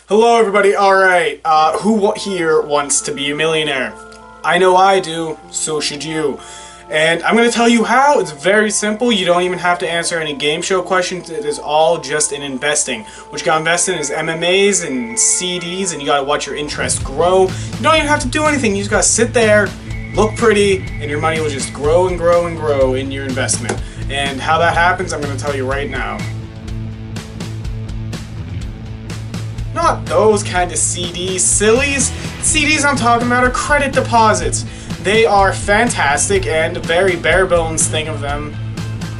Hello everybody, alright, who here wants to be a millionaire? I know I do, so should you. And I'm going to tell you how. It's very simple. You don't even have to answer any game show questions. It is all just in investing. What you got to invest in is MMAs and CDs, and you got to watch your interest grow. You don't even have to do anything. You just got to sit there, look pretty, and your money will just grow and grow and grow in your investment. And how that happens, I'm going to tell you right now. Not those kind of CDs, sillies. CDs I'm talking about are credit deposits. They are fantastic, and a very bare bones thing of them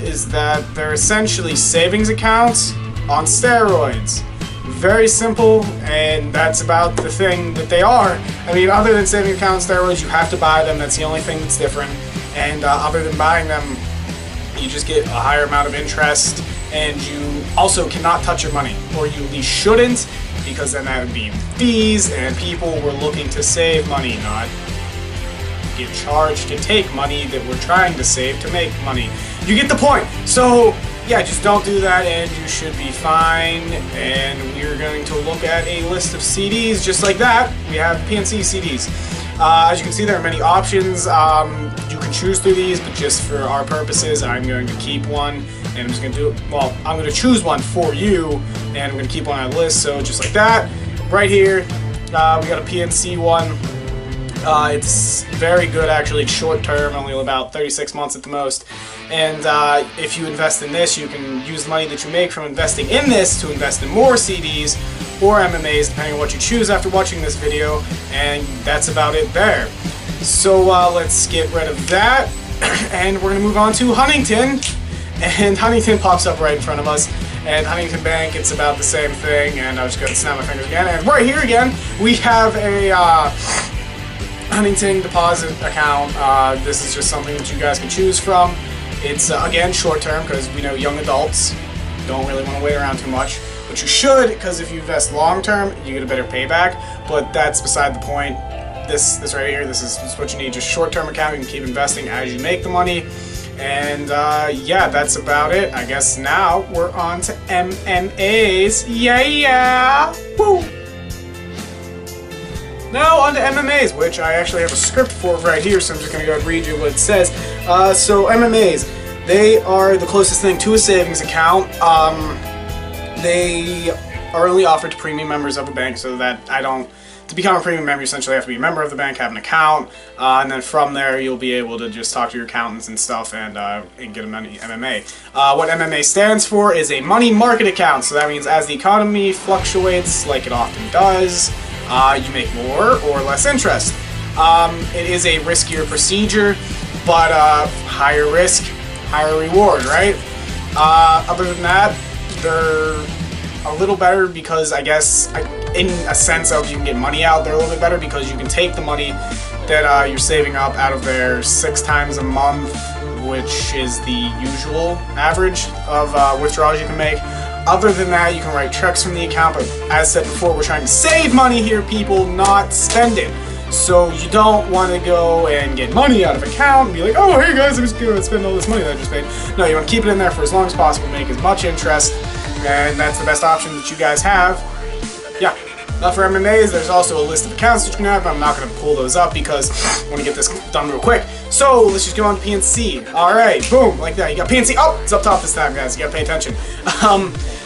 is that they're essentially savings accounts on steroids. Very simple, and that's about the thing that they are. I mean, other than savings account steroids, you have to buy them. That's the only thing that's different. And other than buying them, you just get a higher amount of interest, and you also cannot touch your money, or you at least shouldn't, because then that would be fees, and people were looking to save money, not get charged to take money that we're trying to save to make money. You get the point. So yeah, just don't do that and you should be fine. And we're going to look at a list of CDs just like that. We have PNC CDs. As you can see, there are many options. You can choose through these, but just for our purposes, I'm going to keep one, and I'm just going to do it. Well, I'm going to choose one for you, and I'm going to keep one on the list. So just like that, right here, we got a PNC one. It's very good, actually. Short term, only about 36 months at the most. And if you invest in this, you can use the money that you make from investing in this to invest in more CDs or MMAs, depending on what you choose after watching this video. And that's about it there. So let's get rid of that. And we're going to move on to Huntington. And Huntington pops up right in front of us. And Huntington Bank, it's about the same thing. And I'm just going to snap my fingers again. And right here again, we have a Huntington deposit account. This is just something that you guys can choose from. It's again short term, because we know young adults don't really want to wait around too much, but you should, because if you invest long term you get a better payback. But that's beside the point. This right here, this is what you need. Just short term account. You can keep investing as you make the money. And yeah, that's about it. I guess now we're on to MMAs. Yeah! Woo! Now on to MMAs, which I actually have a script for right here, so I'm just going to go and read you what it says. So MMAs, they are the closest thing to a savings account. They are only offered to premium members of the bank, so that to become a premium member, you essentially have to be a member of the bank, have an account, and then from there you'll be able to just talk to your accountants and stuff and get a MMA. What MMA stands for is a money market account, so that means as the economy fluctuates, like it often does, you make more or less interest. It is a riskier procedure, but higher risk, higher reward, right? Other than that, they're a little better because I guess, in a sense of you can get money out, they're a little bit better because you can take the money that you're saving up out of there 6 times a month, which is the usual average of withdrawals you can make. Other than that, you can write checks from the account, but as said before, we're trying to save money here, people, not spend it. So you don't want to go and get money out of account and be like, oh, hey guys, I'm just going to spend all this money that I just made. No, you want to keep it in there for as long as possible, make as much interest, and that's the best option that you guys have. Yeah. Now for MMAs, there's also a list of accounts that you can have, but I'm not going to pull those up because I want to get this done real quick. So let's just go on to PNC. Alright, boom, like that. You got PNC. Oh, it's up top this time, guys. You got to pay attention.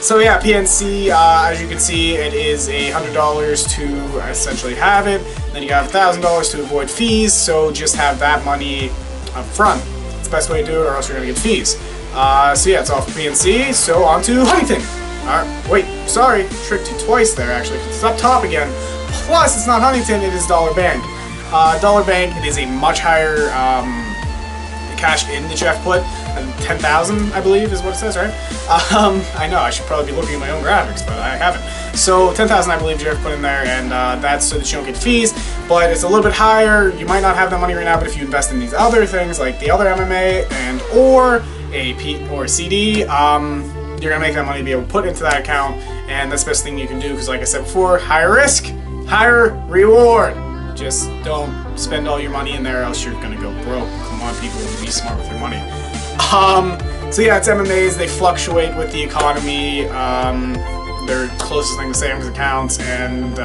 So yeah, PNC, as you can see, it is $100 to essentially have it. Then you got $1,000 to avoid fees, so just have that money up front. It's the best way to do it, or else you're going to get fees. So yeah, it's all for PNC, so on to Huntington. Alright, wait, sorry, tricked you twice there actually. It's up top again. Plus, it's not Huntington, it is Dollar Bank. Dollar Bank, it is a much higher cash in that you have to put. 10,000, I believe, is what it says, right? I know, I should probably be looking at my own graphics, but I haven't. So 10,000, I believe, you have to put in there, and that's so that you don't get fees. But it's a little bit higher. You might not have that money right now, but if you invest in these other things, like the other MMA and or a CD, you're gonna make that money be able to put into that account, and that's the best thing you can do, because like I said before, higher risk, higher reward. Just don't spend all your money in there, else you're gonna go broke. Come on, people, be smart with your money. So yeah, it's MMAs. They fluctuate with the economy. they're closest thing to savings accounts, and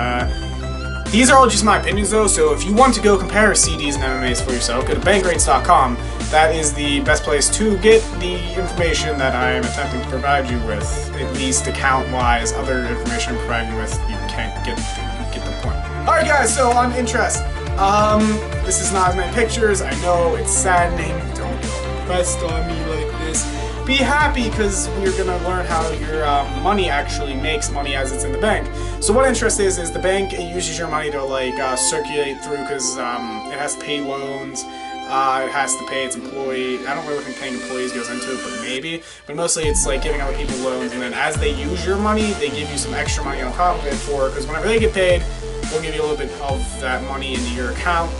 these are all just my opinions though, so if you want to go compare CDs and MMAs for yourself, go to bankrates.com. That is the best place to get the information that I am attempting to provide you with, at least account-wise. Other information I'm providing you with, you can't get the point. Alright guys, so on interest. This is not as many pictures, I know, it's saddening. Don't go depressed on me like this. Be happy, because we're gonna learn how your money actually makes money as it's in the bank. So what interest is the bank uses your money to like circulate through, because it has to pay loans, it has to pay its employee. I don't really think paying employees goes into it, but maybe. But mostly it's like giving other people loans, and then as they use your money, they give you some extra money on top of it because whenever they get paid, they'll give you a little bit of that money into your account.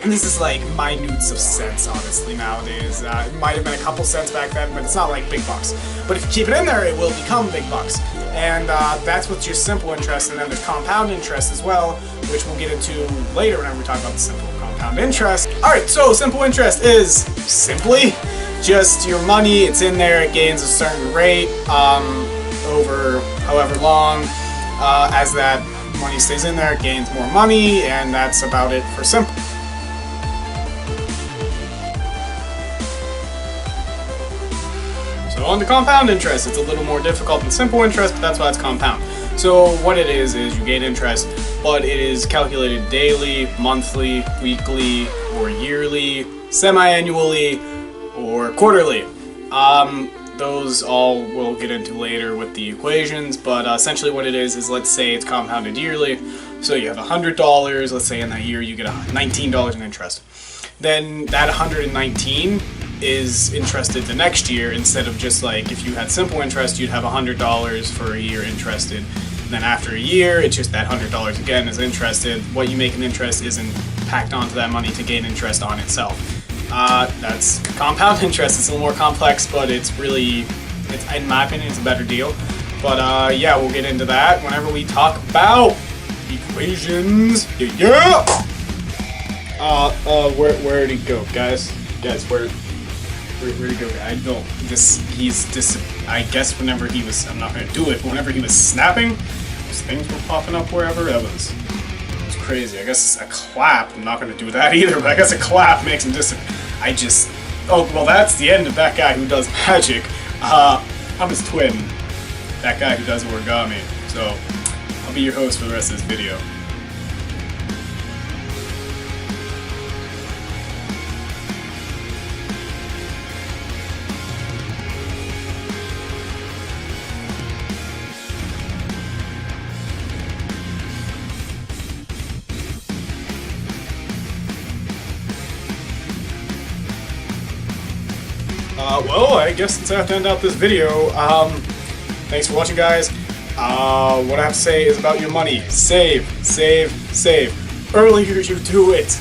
And this is like minutes of cents, honestly, nowadays. It might have been a couple cents back then, but it's not like big bucks. But if you keep it in there, it will become big bucks. And that's with just simple interest, and then there's compound interest as well, which we'll get into later whenever we talk about the simple compound interest. Alright, so simple interest is simply just your money, it's in there, it gains a certain rate over however long. As that money stays in there, it gains more money, and that's about it for simple. So on to compound interest, it's a little more difficult than simple interest, but that's why it's compound. So what it is you gain interest, but it is calculated daily, monthly, weekly, or yearly, semi-annually, or quarterly. Those all we'll get into later with the equations, but essentially what it is let's say it's compounded yearly. So you have $100, let's say in that year you get $19 in interest. Then that 119 is interested the next year, instead of just like if you had simple interest, you'd have $100 for a year interested. And then after a year, it's just that $100 again is interested. What you make in interest isn't packed onto that money to gain interest on itself. That's compound interest. It's a little more complex, but it's in my opinion, it's a better deal. But yeah, we'll get into that whenever we talk about equations. Yeah! Where'd he go, guys? Where'd he go? I don't. I guess whenever he was, I'm not gonna do it, but whenever he was snapping, those things were popping up wherever. That was crazy. I guess a clap, I'm not gonna do that either, but I guess a clap makes him disappear. Oh, well, that's the end of that guy who does magic. I'm his twin, that guy who does origami. So, I'll be your host for the rest of this video. Well, I guess it's have to end out this video. Thanks for watching, guys. What I have to say is about your money. Save, save, save. Earlier you do it.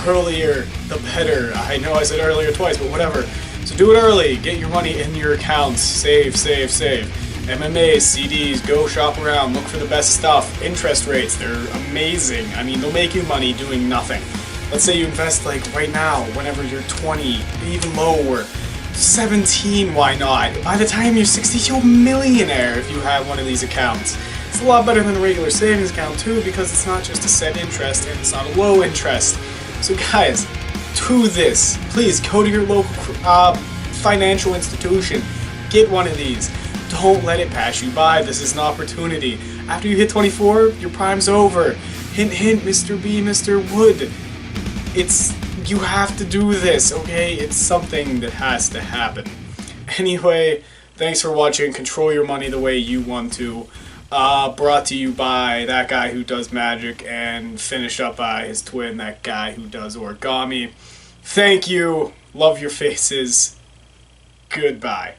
Earlier, the better. I know I said earlier twice, but whatever. So do it early. Get your money in your accounts. Save, save, save. MMAs, CDs, go shop around. Look for the best stuff. Interest rates, they're amazing. I mean, they'll make you money doing nothing. Let's say you invest like right now, whenever you're 20, even lower. 17, why not? By the time you're 60, you're a millionaire if you have one of these accounts. It's a lot better than a regular savings account too, because it's not just a set interest and it's not a low interest. So guys, do this. Please go to your local financial institution. Get one of these. Don't let it pass you by. This is an opportunity. After you hit 24, your prime's over. Hint, hint, Mr. B, Mr. Wood. You have to do this, okay? It's something that has to happen. Anyway, thanks for watching. Control your money the way you want to. Brought to you by that guy who does magic, and finished up by his twin, that guy who does origami. Thank you. Love your faces. Goodbye.